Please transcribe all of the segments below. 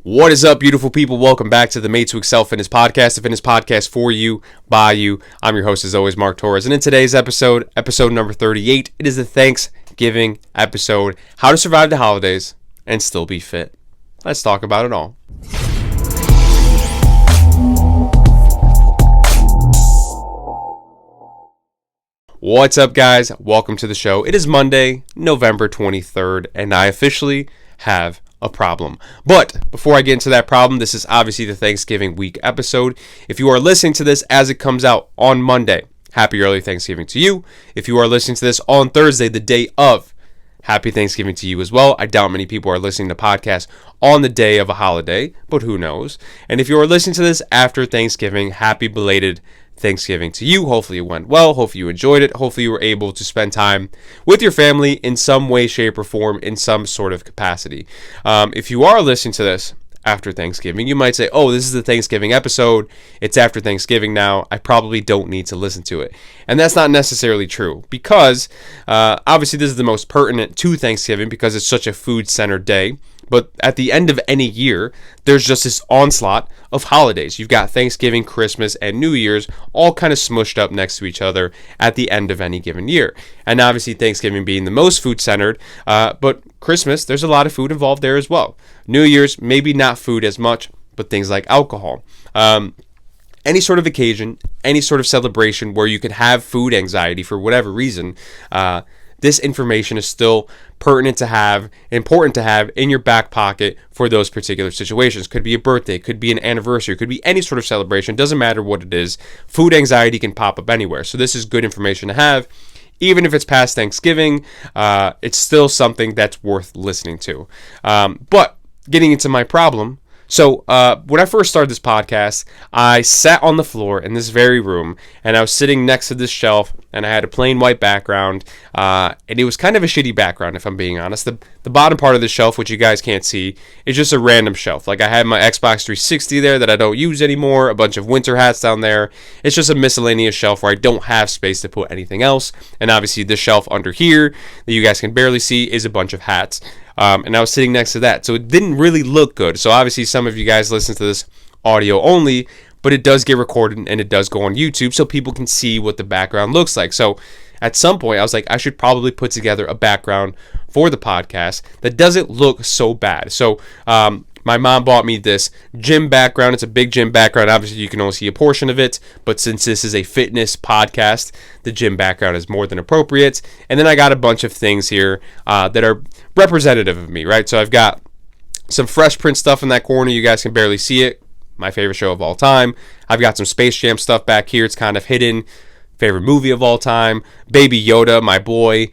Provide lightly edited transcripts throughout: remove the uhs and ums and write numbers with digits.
What is up, beautiful people? Welcome back to the Made to Excel Fitness Podcast, a fitness podcast for you, by you. I'm your host, as always, Mark Torres. And in today's episode number 38, it is the Thanksgiving episode, how to survive the holidays and still be fit. Let's talk about it all. What's up, guys? Welcome to the show. It is Monday, November 23rd, and I officially have a problem. But before I get into that problem, this is obviously the Thanksgiving week episode. If you are listening to this as it comes out on Monday, happy early Thanksgiving to you. If you are listening to this on Thursday, the day of, happy Thanksgiving to you as well. I doubt many people are listening to podcasts on the day of a holiday, but who knows? And if you are listening to this after Thanksgiving, happy belated Thanksgiving to you. Hopefully it went well. Hopefully you enjoyed it. Hopefully you were able to spend time with your family in some way, shape, or form, in some sort of capacity. If you are listening to this after Thanksgiving, you might say, oh, this is the Thanksgiving episode. It's after Thanksgiving now. I probably don't need to listen to it. And that's not necessarily true because obviously this is the most pertinent to Thanksgiving because it's such a food-centered day. But at the end of any year, there's just this onslaught of holidays. You've got Thanksgiving, Christmas, and New Year's all kind of smushed up next to each other at the end of any given year. And obviously Thanksgiving being the most food-centered, but Christmas, there's a lot of food involved there as well. New Year's, maybe not food as much, but things like alcohol. Any sort of occasion, any sort of celebration where you could have food anxiety for whatever reason, this information is still pertinent to have, important to have in your back pocket for those particular situations. Could be a birthday, could be an anniversary, could be any sort of celebration. Doesn't matter what it is. Food anxiety can pop up anywhere. So this is good information to have. Even if it's past Thanksgiving, it's still something that's worth listening to. But getting into my problem. So when I first started this podcast, I sat on the floor in this very room, and I was sitting next to this shelf, and I had a plain white background, and it was kind of a shitty background, if I'm being honest. The bottom part of the shelf, which you guys can't see, is just a random shelf. Like I had my Xbox 360 there that I don't use anymore, a bunch of winter hats down there. It's just a miscellaneous shelf where I don't have space to put anything else, and obviously the shelf under here that you guys can barely see is a bunch of hats. And I was sitting next to that. So it didn't really look good. So obviously some of you guys listen to this audio only, but it does get recorded and it does go on YouTube so people can see what the background looks like. So at some point I was like, I should probably put together a background for the podcast that doesn't look so bad. So my mom bought me this gym background. It's a big gym background. Obviously, you can only see a portion of it. But since this is a fitness podcast, the gym background is more than appropriate. And then I got a bunch of things here that are representative of me, right? So I've got some Fresh Prince stuff in that corner. You guys can barely see it. My favorite show of all time. I've got some Space Jam stuff back here. It's kind of hidden. Favorite movie of all time. Baby Yoda, my boy,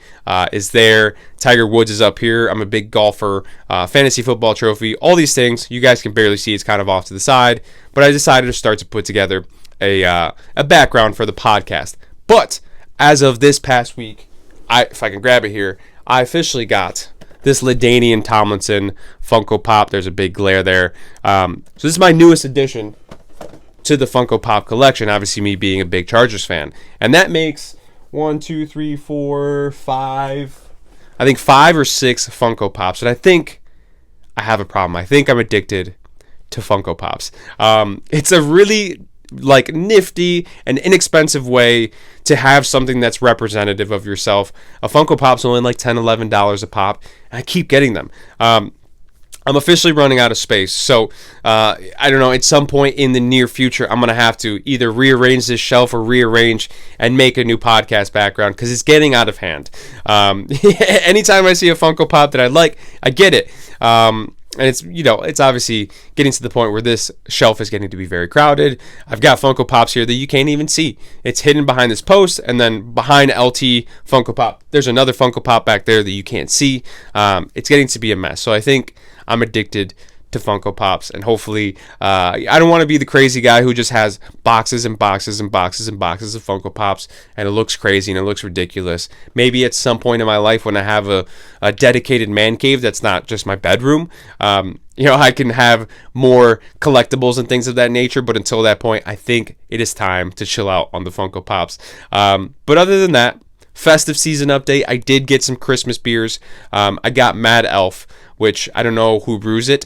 is there. Tiger Woods is up here. I'm a big golfer. Fantasy football trophy. All these things you guys can barely see. It's kind of off to the side. But I decided to start to put together a background for the podcast. But as of this past week, if I can grab it here, I officially got this LaDainian Tomlinson Funko Pop. There's a big glare there. So this is my newest addition to the Funko Pop collection, obviously me being a big Chargers fan. And that makes 5 or 6 Funko Pops. And I think I have a problem. I think I'm addicted to Funko Pops. It's a really nifty and inexpensive way to have something that's representative of yourself. A Funko Pop's only like $10, $11 a pop. And I keep getting them. I'm officially running out of space, so I don't know, at some point in the near future, I'm going to have to either rearrange this shelf or rearrange and make a new podcast background because it's getting out of hand. Anytime I see a Funko Pop that I like, I get it. And it's obviously getting to the point where this shelf is getting to be very crowded. I've got Funko Pops here that you can't even see. It's hidden behind this post, and then behind LT Funko Pop, there's another Funko Pop back there that you can't see. It's getting to be a mess. So I think I'm addicted to Funko Pops, and hopefully I don't want to be the crazy guy who just has boxes and boxes and boxes and boxes of Funko Pops, and it looks crazy and it looks ridiculous. Maybe at some point in my life when I have a dedicated man cave that's not just my bedroom, I can have more collectibles and things of that nature, but until that point, I think it is time to chill out on the Funko Pops. But other than that, festive season update, I did get some Christmas beers. I got Mad Elf, which I don't know who brews it.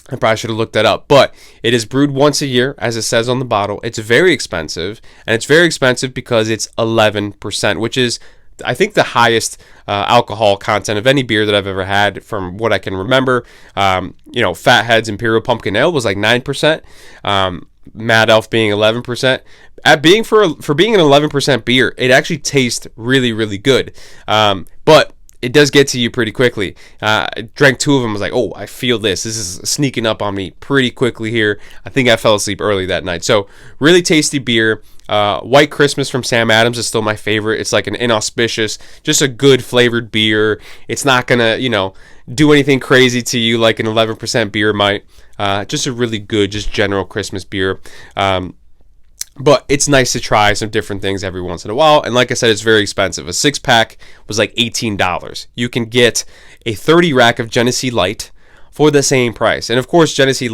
I probably should have looked that up, but it is brewed once a year, as it says on the bottle. It's very expensive, and it's very expensive because it's 11%, which is, I think, the highest alcohol content of any beer that I've ever had from what I can remember. Fathead's Imperial Pumpkin Ale was like 9%. Mad Elf being 11%. For being an 11% beer, it actually tastes really, really good. But it does get to you pretty quickly. I drank 2 of them. I was like, oh, I feel this. This is sneaking up on me pretty quickly here. I think I fell asleep early that night. So really tasty beer. White Christmas from Sam Adams is still my favorite. It's like an inauspicious, just a good flavored beer. It's not going to, do anything crazy to you like an 11% beer might. Just a really good, just general Christmas beer. But it's nice to try some different things every once in a while. And like I said, it's very expensive. A 6-pack was like $18. You can get a 30 rack of Genesee Light for the same price. And of course, Genny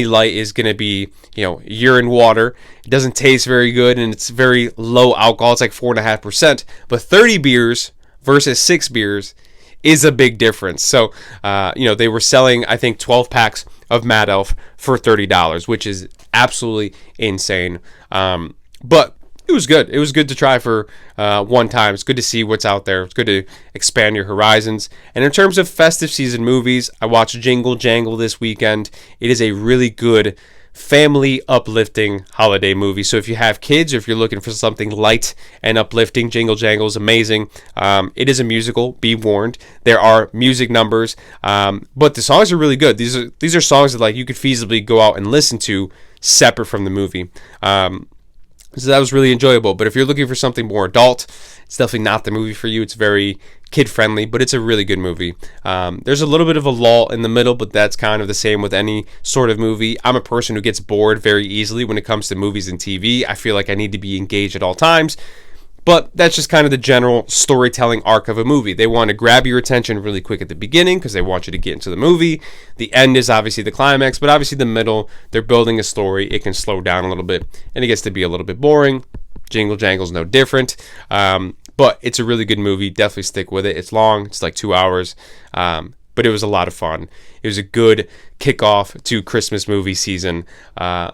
Light is going to be, urine water. It doesn't taste very good, and it's very low alcohol. It's like 4.5%. But 30 beers versus 6 beers is a big difference. So, they were selling, I think, 12 packs of Mad Elf for $30, which is absolutely insane. But it was good. It was good to try for one time. It's good to see what's out there. It's good to expand your horizons. And in terms of festive season movies, I watched Jingle Jangle this weekend. It is a really good family uplifting holiday movie. So if you have kids or if you're looking for something light and uplifting, Jingle Jangle is amazing. It is a musical, be warned. There are music numbers, but the songs are really good. These are songs that you could feasibly go out and listen to separate from the movie. So that was really enjoyable. But if you're looking for something more adult, it's definitely not the movie for you. It's very kid-friendly, but it's a really good movie. There's a little bit of a lull in the middle, but that's kind of the same with any sort of movie. I'm a person who gets bored very easily when it comes to movies and TV. I feel like I need to be engaged at all times. But that's just kind of the general storytelling arc of a movie. They want to grab your attention really quick at the beginning because they want you to get into the movie. The end is obviously the climax, but obviously the middle, they're building a story. It can slow down a little bit, and it gets to be a little bit boring. Jingle Jangle's no different. But it's a really good movie. Definitely stick with it. It's long. It's like 2 hours. But it was a lot of fun. It was a good kickoff to Christmas movie season.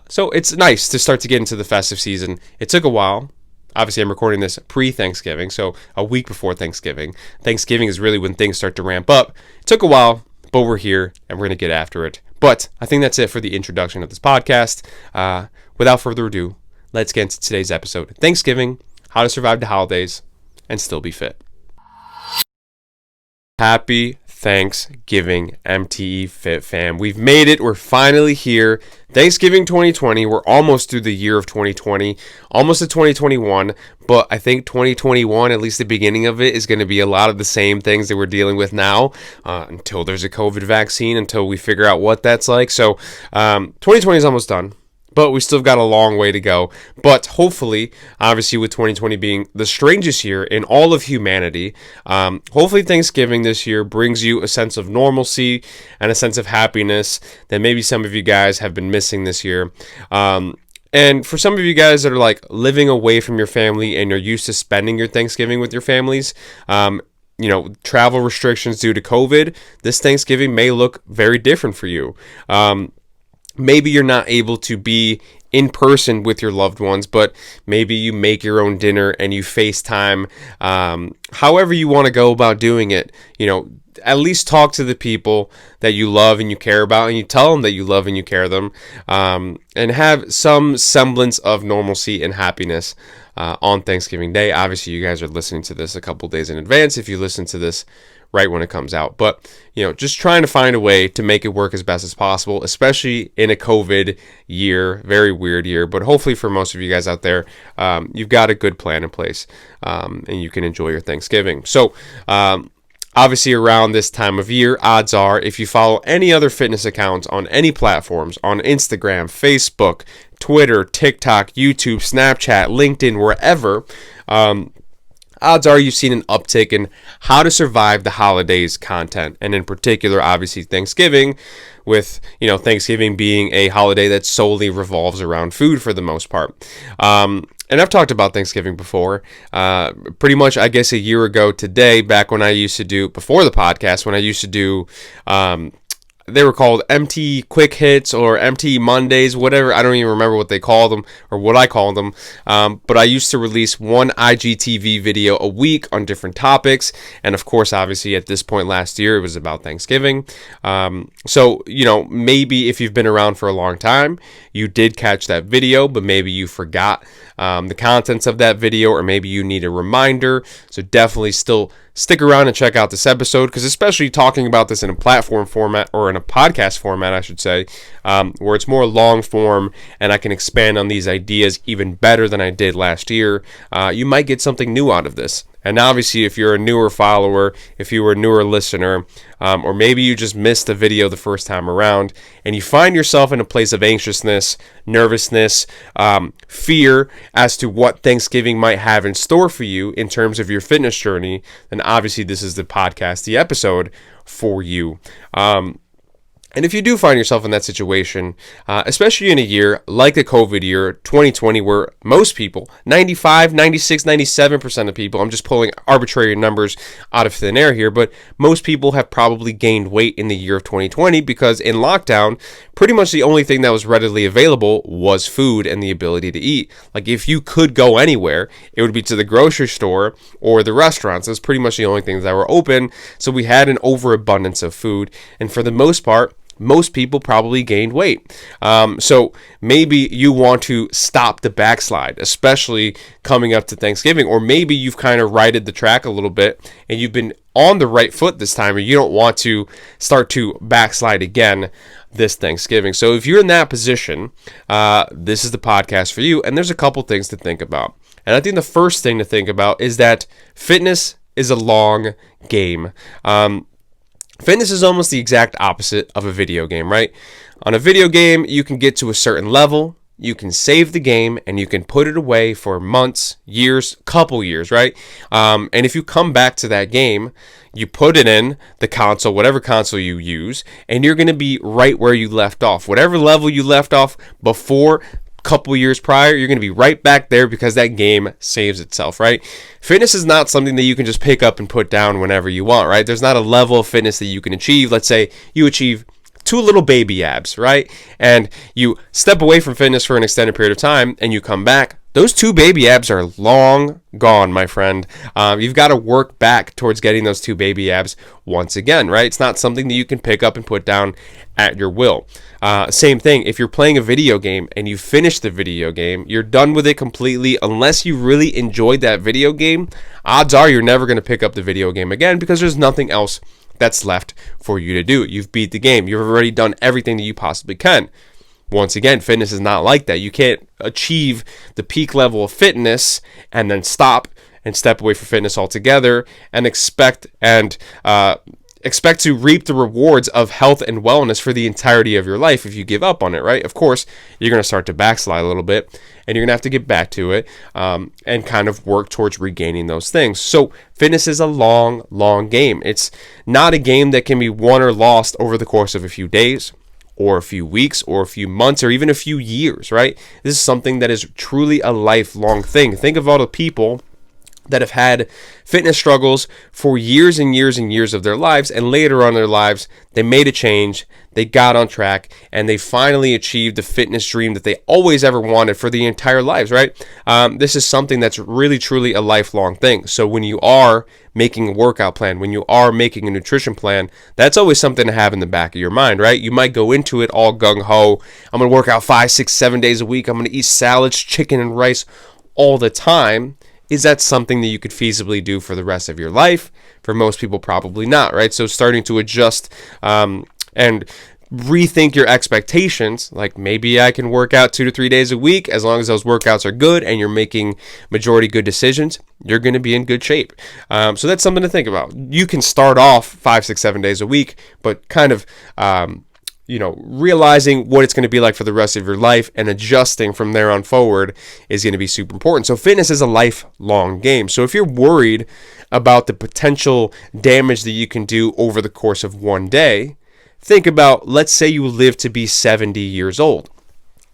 So it's nice to start to get into the festive season. It took a while. Obviously, I'm recording this pre-Thanksgiving, so a week before Thanksgiving. Thanksgiving is really when things start to ramp up. It took a while, but we're here, and we're going to get after it. But I think that's it for the introduction of this podcast. Without further ado, let's get into today's episode. Thanksgiving, how to survive the holidays, and still be fit. Happy Thanksgiving, MTE Fit fam. We've made it. We're finally here. Thanksgiving 2020. We're almost through the year of 2020, almost to 2021. But I think 2021, at least the beginning of it, is going to be a lot of the same things that we're dealing with now until there's a COVID vaccine, until we figure out what that's like. So 2020 is almost done. But we still got a long way to go. But hopefully, obviously with 2020 being the strangest year in all of humanity, hopefully Thanksgiving this year brings you a sense of normalcy and a sense of happiness that maybe some of you guys have been missing this year. And for some of you guys that are living away from your family and you're used to spending your Thanksgiving with your families, travel restrictions due to COVID, this Thanksgiving may look very different for you. Maybe you're not able to be in person with your loved ones, but maybe you make your own dinner and you FaceTime. However you want to go about doing it, at least talk to the people that you love and you care about, and you tell them that you love and you care them, and have some semblance of normalcy and happiness on Thanksgiving Day. Obviously, you guys are listening to this a couple days in advance if you listen to this right when it comes out. But, just trying to find a way to make it work as best as possible, especially in a COVID year, very weird year. But hopefully for most of you guys out there, you've got a good plan in place, and you can enjoy your Thanksgiving. So, obviously around this time of year, odds are if you follow any other fitness accounts on any platforms, on Instagram, Facebook, Twitter, TikTok, YouTube, Snapchat, LinkedIn, wherever, odds are you've seen an uptick in how to survive the holidays content, and in particular, obviously, Thanksgiving, with, Thanksgiving being a holiday that solely revolves around food for the most part. And I've talked about Thanksgiving before, pretty much, I guess, a year ago today, back when I used to do, before the podcast, when I used to do they were called MT Quick Hits or MT Mondays, whatever. I don't even remember what they called them or what I called them. But I used to release one IGTV video a week on different topics. And of course, obviously, at this point last year, it was about Thanksgiving. So, maybe if you've been around for a long time, you did catch that video, but maybe you forgot the contents of that video, or maybe you need a reminder. So definitely still stick around and check out this episode, because especially talking about this in a platform format, or in a podcast format, I should say, where it's more long form and I can expand on these ideas even better than I did last year, you might get something new out of this. And obviously, if you're a newer follower, if you were a newer listener, or maybe you just missed a video the first time around, and you find yourself in a place of anxiousness, nervousness, fear as to what Thanksgiving might have in store for you in terms of your fitness journey, then obviously this is the podcast, the episode for you. And if you do find yourself in that situation, especially in a year like the COVID year, 2020, where most people, 95, 96, 97% of people, I'm just pulling arbitrary numbers out of thin air here, but most people have probably gained weight in the year of 2020 because in lockdown, pretty much the only thing that was readily available was food and the ability to eat. Like if you could go anywhere, it would be to the grocery store or the restaurants. That's pretty much the only things that were open. So we had an overabundance of food. And for the most part, most people probably gained weight. So maybe you want to stop the backslide, especially coming up to Thanksgiving, or maybe you've kind of righted the track a little bit and you've been on the right foot this time, and you don't want to start to backslide again this Thanksgiving. So if you're in that position, this is the podcast for you. And there's a couple things to think about. And I think the first thing to think about is that fitness is a long game. Fitness is almost the exact opposite of a video game, right? On a video game, you can get to a certain level, you can save the game, and you can put it away for months, years, couple years, right? And if you come back to that game, you put it in the console, whatever console you use, and you're going to be right where you left off. Whatever level you left off before, couple years prior, you're going to be right back there because that game saves itself, right? Fitness is not something that you can just pick up and put down whenever you want, right? There's not a level of fitness that you can achieve. Let's say you achieve 2 little baby abs, right? And you step away from fitness for an extended period of time and you come back. Those 2 baby abs are long gone, my friend. You've got to work back towards getting those 2 baby abs once again, right? It's not something that you can pick up and put down at your will. Same thing, if you're playing a video game and you finish the video game, you're done with it completely. Unless you really enjoyed that video game, odds are you're never going to pick up the video game again because there's nothing else that's left for you to do. You've beat the game. You've already done everything that you possibly can. Once again, fitness is not like that. You can't achieve the peak level of fitness and then stop and step away from fitness altogether and expect to reap the rewards of health and wellness for the entirety of your life if you give up on it, right? Of course, you're going to start to backslide a little bit and you're going to have to get back to it and kind of work towards regaining those things. So fitness is a long, long game. It's not a game that can be won or lost over the course of a few days or a few weeks or a few months or even a few years, right? This is something that is truly a lifelong thing. Think of all the people that have had fitness struggles for years and years and years of their lives, and later on in their lives, they made a change, they got on track, and they finally achieved the fitness dream that they always ever wanted for the entire lives, right? This is something that's really, truly a lifelong thing. So when you are making a workout plan, when you are making a nutrition plan, that's always something to have in the back of your mind, right? You might go into it all gung-ho. I'm going to work out 5, 6, 7 days a week. I'm going to eat salads, chicken, and rice all the time. Is that something that you could feasibly do for the rest of your life? For most people, probably not, right? So starting to adjust and rethink your expectations, like maybe I can work out 2 to 3 days a week. As long as those workouts are good and you're making majority good decisions, you're going to be in good shape. So that's something to think about. You can start off 5, 6, 7 days a week, but kind of realizing what it's going to be like for the rest of your life and adjusting from there on forward is going to be super important. So fitness is a lifelong game. So if you're worried about the potential damage that you can do over the course of one day, think about, let's say you live to be 70 years old.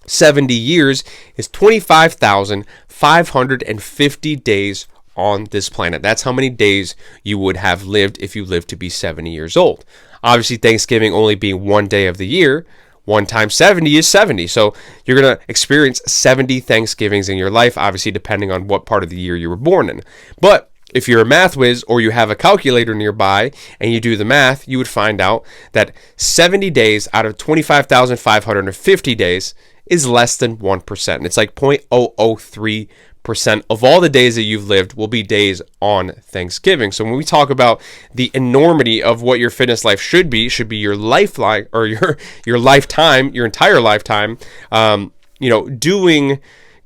70 years is 25,550 days on this planet. That's how many days you would have lived if you lived to be 70 years old. Obviously, Thanksgiving only being one day of the year, 1 times 70 is 70. So you're going to experience 70 Thanksgivings in your life, obviously depending on what part of the year you were born in. But if you're a math whiz or you have a calculator nearby and you do the math, you would find out that 70 days out of 25,550 days is less than 1%. It's like 0.003% of all the days that you've lived will be days on Thanksgiving. So when we talk about the enormity of what your fitness life should be your lifeline or your lifetime, your entire lifetime,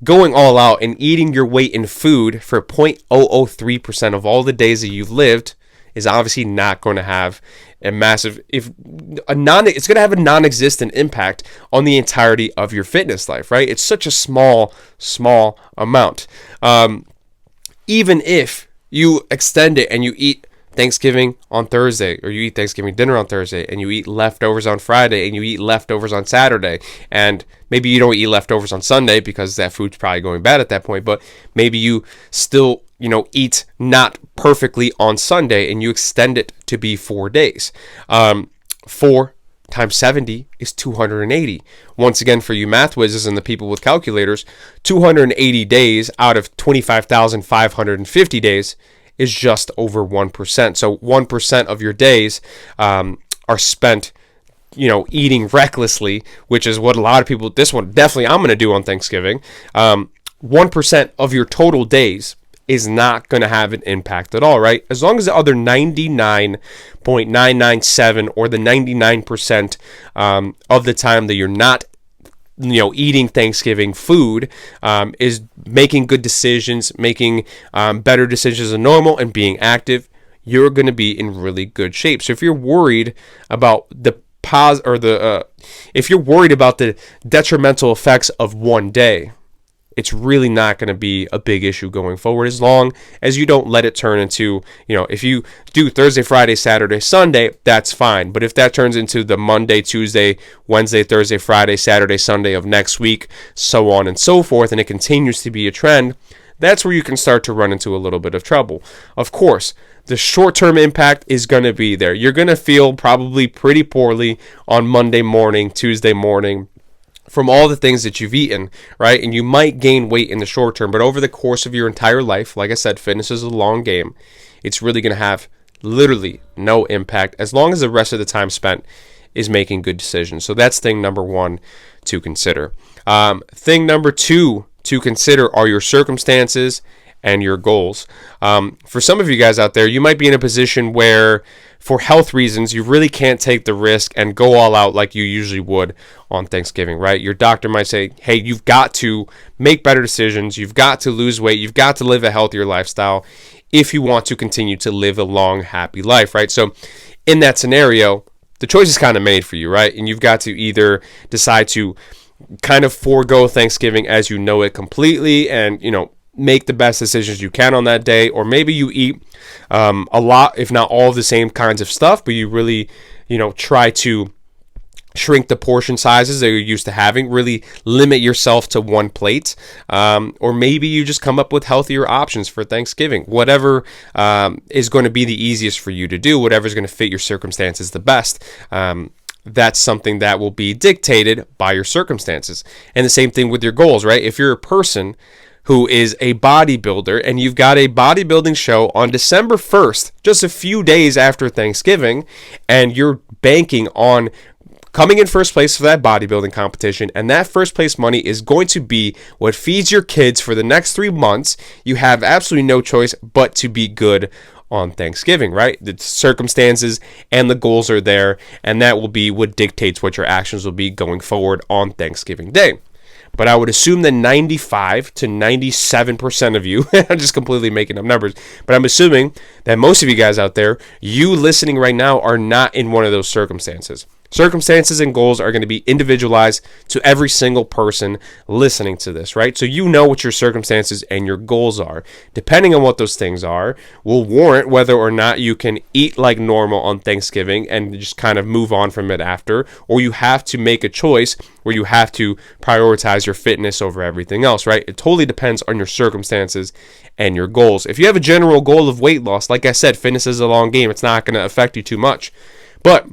going all out and eating your weight in food for 0.003% of all the days that you've lived is obviously not going to have a massive, it's going to have a non-existent impact on the entirety of your fitness life, right? It's such a small amount. Even if you extend it and you eat Thanksgiving on Thursday, or you eat Thanksgiving dinner on Thursday, and you eat leftovers on Friday, and you eat leftovers on Saturday, and maybe you don't eat leftovers on Sunday because that food's probably going bad at that point, but maybe you still, eat not perfectly on Sunday, and you extend it to be 4 days. 4 times 70 is 280. Once again, for you math whizzes and the people with calculators, 280 days out of 25,550 days is just over 1%. So 1% of your days are spent, eating recklessly, which is what a lot of people, this one definitely I'm going to do on Thanksgiving. 1% of your total days is not going to have an impact at all, right? As long as the other 99.997 or the 99% of the time that you're not eating Thanksgiving food is making good decisions, making better decisions than normal, and being active, you're going to be in really good shape. So if you're worried about if you're worried about the detrimental effects of one day, it's really not going to be a big issue going forward, as long as you don't let it turn into, if you do Thursday, Friday, Saturday, Sunday, that's fine. But if that turns into the Monday, Tuesday, Wednesday, Thursday, Friday, Saturday, Sunday of next week, so on and so forth, and it continues to be a trend, that's where you can start to run into a little bit of trouble. Of course, the short-term impact is going to be there. You're going to feel probably pretty poorly on Monday morning, Tuesday morning, from all the things that you've eaten, right? And you might gain weight in the short term, but over the course of your entire life, like I said, fitness is a long game. It's really going to have literally no impact as long as the rest of the time spent is making good decisions. So that's thing number one to consider. Thing number two to consider are your circumstances and your goals. For some of you guys out there, you might be in a position where for health reasons, you really can't take the risk and go all out like you usually would on Thanksgiving, right? Your doctor might say, hey, you've got to make better decisions. You've got to lose weight. You've got to live a healthier lifestyle if you want to continue to live a long, happy life, right? So in that scenario, the choice is kind of made for you, right? And you've got to either decide to kind of forego Thanksgiving as you know it completely and, make the best decisions you can on that day, or maybe you eat a lot, if not all of the same kinds of stuff, but you really, try to shrink the portion sizes that you're used to having, really limit yourself to one plate, or maybe you just come up with healthier options for Thanksgiving. Whatever is going to be the easiest for you to do, whatever is going to fit your circumstances the best. That's something that will be dictated by your circumstances. And the same thing with your goals, right? If you're a person who is a bodybuilder and you've got a bodybuilding show on December 1st, just a few days after Thanksgiving, and you're banking on coming in first place for that bodybuilding competition, and that first place money is going to be what feeds your kids for the next 3 months, you have absolutely no choice but to be good on Thanksgiving, right? The circumstances and the goals are there, and that will be what dictates what your actions will be going forward on Thanksgiving Day. But I would assume that 95 to 97% of you, I'm just completely making up numbers, but I'm assuming that most of you guys out there, you listening right now, are not in one of those circumstances. Circumstances and goals are going to be individualized to every single person listening to this, right? So you know what your circumstances and your goals are. Depending on what those things are, will warrant whether or not you can eat like normal on Thanksgiving and just kind of move on from it after, or you have to make a choice where you have to prioritize your fitness over everything else, right? It totally depends on your circumstances and your goals. If you have a general goal of weight loss, like I said, fitness is a long game. It's not going to affect you too much. But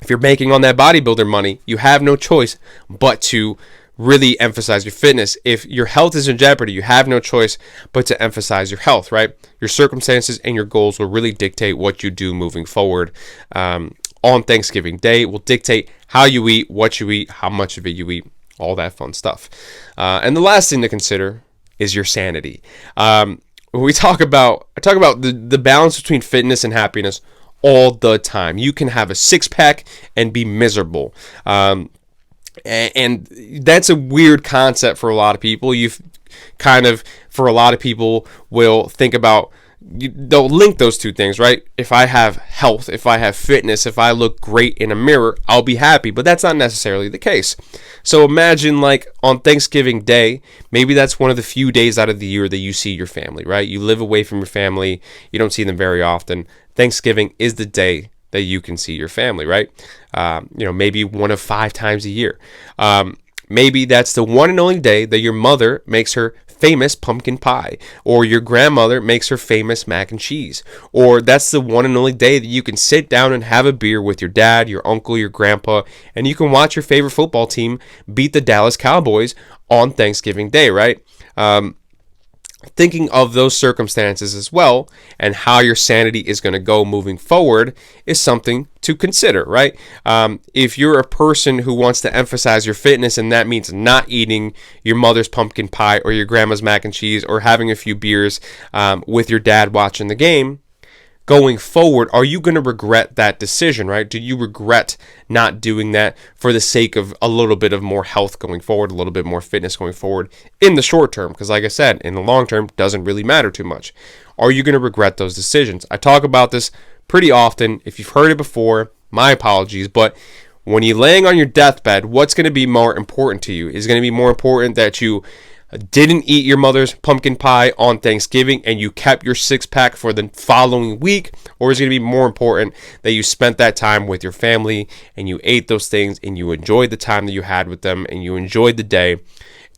if you're making on that bodybuilder money, you have no choice but to really emphasize your fitness. If your health is in jeopardy, you have no choice but to emphasize your health, right? Your circumstances and your goals will really dictate what you do moving forward. On Thanksgiving Day will dictate how you eat, what you eat, how much of it you eat, all that fun stuff. And the last thing to consider is your sanity. I talk about the balance between fitness and happiness all the time. You can have a six-pack and be miserable. And that's a weird concept for a lot of people. For a lot of people will think about, they'll link those two things, right? If I have health, if I have fitness, if I look great in a mirror, I'll be happy. But that's not necessarily the case. So imagine like on Thanksgiving Day, maybe that's one of the few days out of the year that you see your family, right? You live away from your family. You don't see them very often. Thanksgiving is the day that you can see your family, right? Maybe one of 5 times a year. Maybe that's the one and only day that your mother makes her famous pumpkin pie, or your grandmother makes her famous mac and cheese, or that's the one and only day that you can sit down and have a beer with your dad, your uncle, your grandpa, and you can watch your favorite football team beat the Dallas Cowboys on Thanksgiving Day, right? Thinking of those circumstances as well and how your sanity is going to go moving forward is something to consider, right? If you're a person who wants to emphasize your fitness and that means not eating your mother's pumpkin pie or your grandma's mac and cheese or having a few beers with your dad watching the game, going forward, are you going to regret that decision, right? Do you regret not doing that for the sake of a little bit of more health going forward, a little bit more fitness going forward in the short term? Because like I said, in the long term, doesn't really matter too much. Are you going to regret those decisions? I talk about this pretty often. If you've heard it before, my apologies, but when you're laying on your deathbed, what's going to be more important to you? Is it going to be more important that you didn't eat your mother's pumpkin pie on Thanksgiving and you kept your six-pack for the following week? Or is it going to be more important that you spent that time with your family and you ate those things and you enjoyed the time that you had with them and you enjoyed the day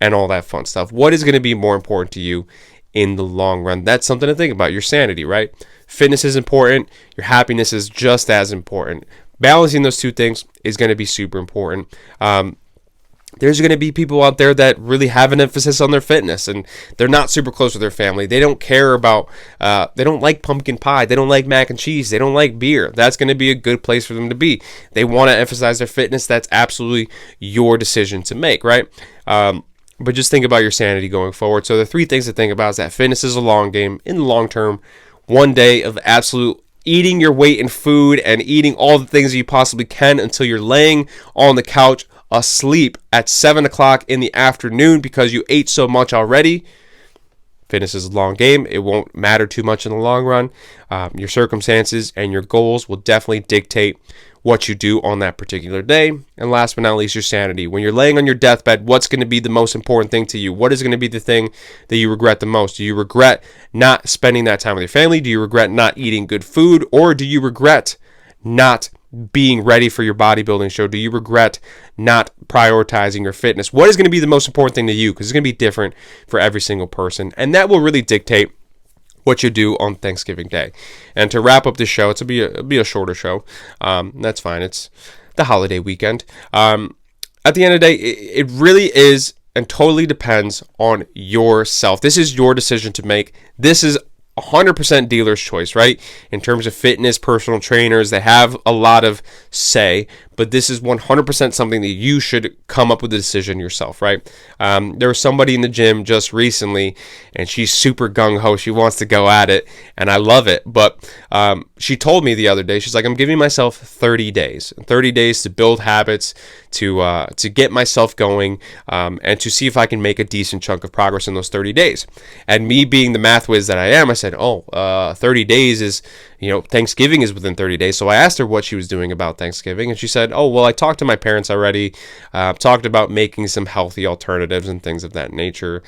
and all that fun stuff? What is going to be more important to you in the long run? That's something to think about. Your sanity, right? Fitness is important. Your happiness is just as important. Balancing those two things is going to be super important. There's going to be people out there that really have an emphasis on their fitness and they're not super close with their family. They don't care about, they don't like pumpkin pie. They don't like mac and cheese. They don't like beer. That's going to be a good place for them to be. They want to emphasize their fitness. That's absolutely your decision to make, right? But just think about your sanity going forward. So the 3 things to think about is that fitness is a long game. In the long term, one day of absolute eating your weight in food and eating all the things that you possibly can until you're laying on the couch asleep at 7 o'clock in the afternoon because you ate so much already. Fitness is a long game. It won't matter too much in the long run. Your circumstances and your goals will definitely dictate what you do on that particular day. And last but not least, your sanity. When you're laying on your deathbed, what's going to be the most important thing to you? What is going to be the thing that you regret the most? Do you regret not spending that time with your family? Do you regret not eating good food? Or do you regret not being ready for your bodybuilding show? Do you regret not prioritizing your fitness? What is going to be the most important thing to you? Because it's going to be different for every single person. And that will really dictate what you do on Thanksgiving Day. And to wrap up the show, it'll be a shorter show. That's fine. It's the holiday weekend. At the end of the day, it really is and totally depends on yourself. This is your decision to make. This is 100% dealer's choice, right? In terms of fitness, personal trainers, they have a lot of say, but this is 100% something that you should come up with a decision yourself, right? There was somebody in the gym just recently, and she's super gung-ho. She wants to go at it, and I love it, but she told me the other day, she's like, I'm giving myself 30 days. 30 days to build habits, to get myself going, and to see if I can make a decent chunk of progress in those 30 days. And me being the math whiz that I am, I said, 30 days is, Thanksgiving is within 30 days. So I asked her what she was doing about Thanksgiving, and she said, I talked to my parents already, talked about making some healthy alternatives and things of that nature,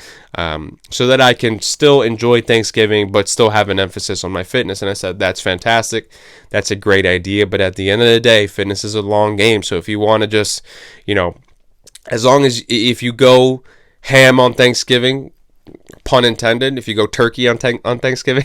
so that I can still enjoy Thanksgiving, but still have an emphasis on my fitness. And I said, that's fantastic. That's a great idea. But at the end of the day, fitness is a long game. So if you want to just, as long as if you go ham on Thanksgiving, pun intended, if you go turkey on Thanksgiving,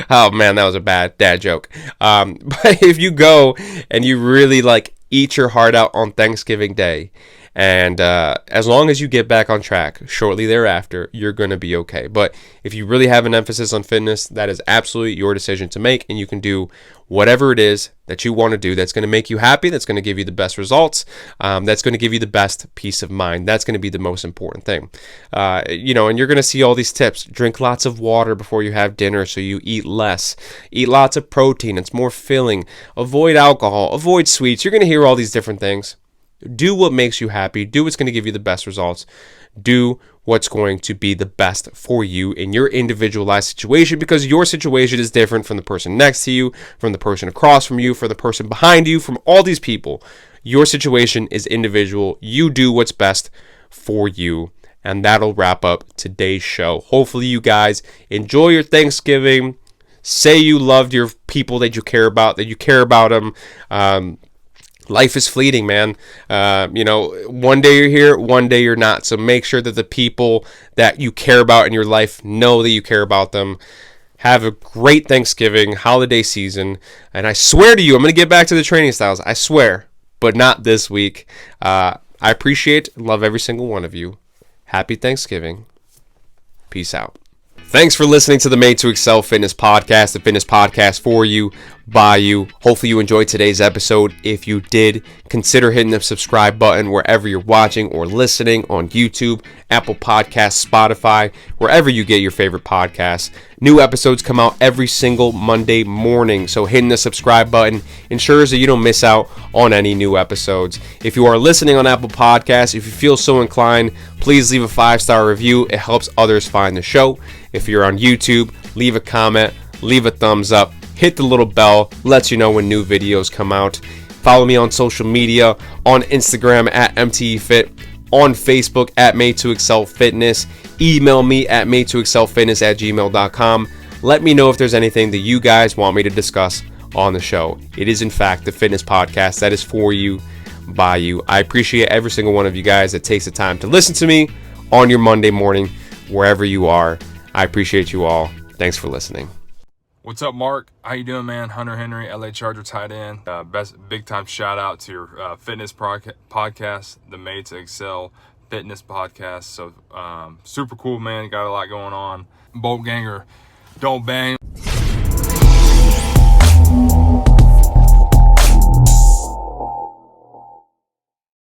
oh man, that was a bad dad joke. But if you go and you really eat your heart out on Thanksgiving Day. And as long as you get back on track shortly thereafter, you're going to be okay. But if you really have an emphasis on fitness, that is absolutely your decision to make. And you can do whatever it is that you want to do that's going to make you happy, that's going to give you the best results, that's going to give you the best peace of mind. That's going to be the most important thing. And you're going to see all these tips. Drink lots of water before you have dinner so you eat less. Eat lots of protein. It's more filling. Avoid alcohol. Avoid sweets. You're going to hear all these different things. Do what makes you happy. Do what's going to give you the best results. Do what's going to be the best for you in your individualized situation, because your situation is different from the person next to you, from the person across from you, from the person behind you, from all these people. Your situation is individual. You do what's best for you. And that'll wrap up today's show. Hopefully you guys enjoy your Thanksgiving. Say you loved your people that you care about, them. Life is fleeting, man. One day you're here, one day you're not. So make sure that the people that you care about in your life know that you care about them. Have a great Thanksgiving, holiday season. And I swear to you, I'm going to get back to the training styles. I swear, but not this week. I appreciate and love every single one of you. Happy Thanksgiving. Peace out. Thanks for listening to the Made to Excel Fitness Podcast, the fitness podcast for you, by you. Hopefully you enjoyed today's episode. If you did, consider hitting the subscribe button wherever you're watching or listening, on YouTube, Apple Podcasts, Spotify, wherever you get your favorite podcasts. New episodes come out every single Monday morning, so hitting the subscribe button ensures that you don't miss out on any new episodes. If you are listening on Apple Podcasts, if you feel so inclined, please leave a 5-star review. It helps others find the show. If you're on YouTube, leave a comment, leave a thumbs up, hit the little bell, lets you know when new videos come out. Follow me on social media, on Instagram at MTEFit, on Facebook at Made to Excel Fitness. Email me at madetoexcelfitness@gmail.com. Let me know if there's anything that you guys want me to discuss on the show. It is, in fact, the fitness podcast that is for you, by you. I appreciate every single one of you guys that takes the time to listen to me on your Monday morning, wherever you are. I appreciate you all. Thanks for listening. What's up, Mark? How you doing, man? Hunter Henry, LA Charger tight end. Best big time shout out to your fitness podcast, the Made to Excel Fitness Podcast. So super cool, man. Got a lot going on. Bolt ganger, don't bang.